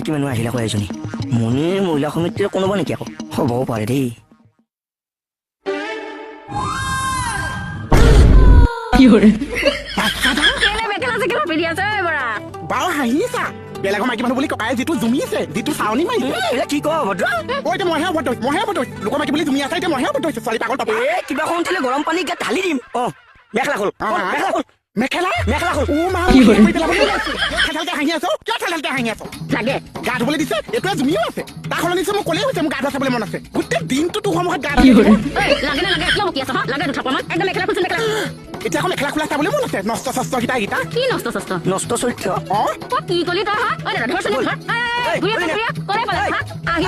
মাইকী মানুহ আহিলে আকৌ এজনী মণিৰ মহিলা সমিতিৰ কোনোবা নেকি আকৌ হ'বও পাৰে দেই বাৰু হাঁহিছা বেলেগৰ মাইকী মানুহ বুলি ককাই যিটো জুমিছে যিটো চাউনি মাৰিছে কি কওঁ ভদ্ৰ এতিয়া মইহে অৱতৈছো লোকৰ মাইকী বুলি জুমি আছে এতিয়া মইহে অৱতৈছো ছোৱালী পাগল পাপা কিবা কওঁ উঠিলে গৰম পানী গাত ঢালি দিম মেখেলা খোল মেখেলা খোল ও মা ঠালকে হাঁহি আছো কিয় ঠালকে হাঁহি আছো লাগে গা ধুবলৈ দিছে এইটোৱে জুমিও আছে তাৰ সলনি দিছে মোক ক'লেই হৈছে মোক গা ধোৱা চাবলৈ মন আছে গোটেই দিনটো তোৰ সন্মুখত গা ধুই এতিয়া আকৌ মেখেলা খোলা চাবলৈ মন আছে নষ্ট চষ্ট গীতা কি নষ্ট চষ্ট নষ্ট চৰিত্ৰ কি কলি তই আহি